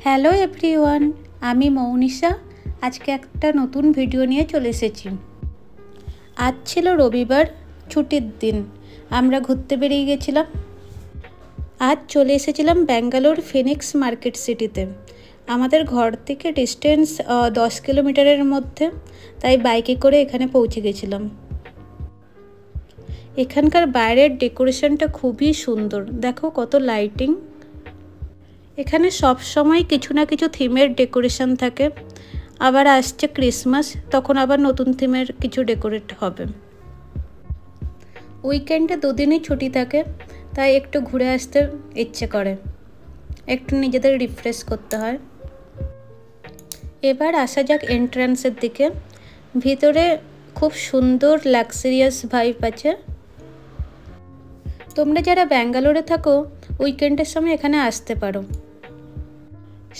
Hello everyone, আমি মৌনিশা। আজকে একটা নতুন ভিডিও নিয়ে চলে এসেছি। আজ ছিল রবিবার, ছুটির দিন। আমরা ঘুরতে বেরিয়ে গেছিলাম। আজ চলে এসেছিলাম ব্যাঙ্গালোর ফিনিক্স মার্কেট সিটিতে। আমাদের ঘর থেকে ডিস্টেন্স 10 কিলোমিটারের মধ্যে, তাই বাইকে করে এখানে পৌঁছে গেছিলাম। এখানকার বাইরের ডেকোরেশনটা খুবই সুন্দর, দেখো কত লাইটিং। এখানে সব সময় কিছু না কিছু থিমের ডেকোরেশন থাকে। আবার আসছে ক্রিসমাস, তখন আবার নতুন থিমের কিছু ডেকোরেট হবে। উইকেন্ডে দুদিনই ছুটি থাকে, তাই একটু ঘুরে আসতে ইচ্ছে করে, একটু নিজেদের রিফ্রেশ করতে হয়। এবার আসা যাক এন্ট্রান্সের দিকে। ভিতরে খুব সুন্দর লাক্সারিয়াস ভাইব আছে। তোমরা যারা ব্যাঙ্গালোরে থাকো, উইকেন্ডের সময় এখানে আসতে পারো।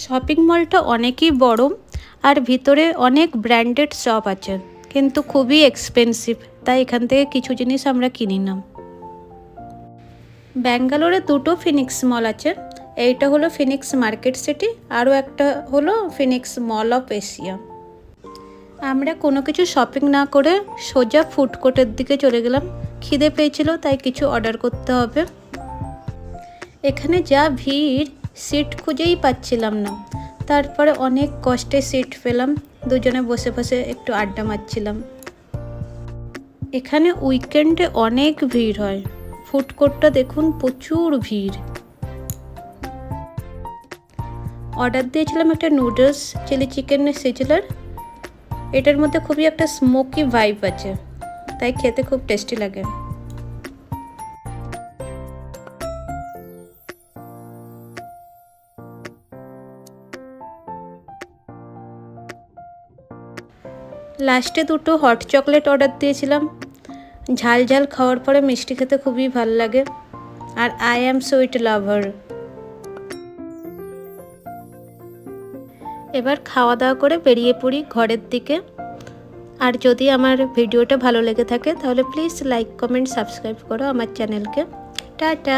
শপিং মলটা অনেকই বড়, আর ভিতরে অনেক ব্র্যান্ডেড শপ আছে, কিন্তু খুবই এক্সপেন্সিভ, তাই এখান থেকে কিছু জিনিস আমরা কিনি না। ব্যাঙ্গালোরে দুটো ফিনিক্স মল আছে। এইটা হলো ফিনিক্স মার্কেট সিটি, আরও একটা হলো ফিনিক্স মল অফ এশিয়া। আমরা কোনো কিছু শপিং না করে সোজা ফুড কোর্টের দিকে চলে গেলাম। খিদে পেয়েছিল, তাই কিছু অর্ডার করতে হবে। এখানে যা ভিড়, সিট খুঁজেই পাচ্ছিলাম না। তারপরে অনেক কষ্টে সিট পেলাম, দুজনে বসে বসে একটু আড্ডা মারছিলাম। এখানে উইকেন্ডে অনেক ভিড় হয়। ফুড কোর্টটা দেখুন, প্রচুর ভিড়। অর্ডার দিয়েছিলাম একটা নুডলস চিলি চিকেনের সিজলার। এটার মধ্যে খুবই একটা স্মোকি ভাইব আছে, তাই খেতে খুব টেস্টি লাগে। লাস্টে দুটো হট চকলেট অর্ডার দিয়েছিলাম। ঝাল ঝাল খাওয়ার পরে মিষ্টি খেতে খুবই ভালো লাগে, আর আই অ্যাম সুইট লাভার। এবার খাওয়া দাওয়া করে বেরিয়ে পড়ি ঘরের দিকে। আর যদি আমার ভিডিওটা ভালো লেগে থাকে, তাহলে প্লিজ লাইক, কমেন্ট, সাবস্ক্রাইব করো আমার চ্যানেলকে। টাটা।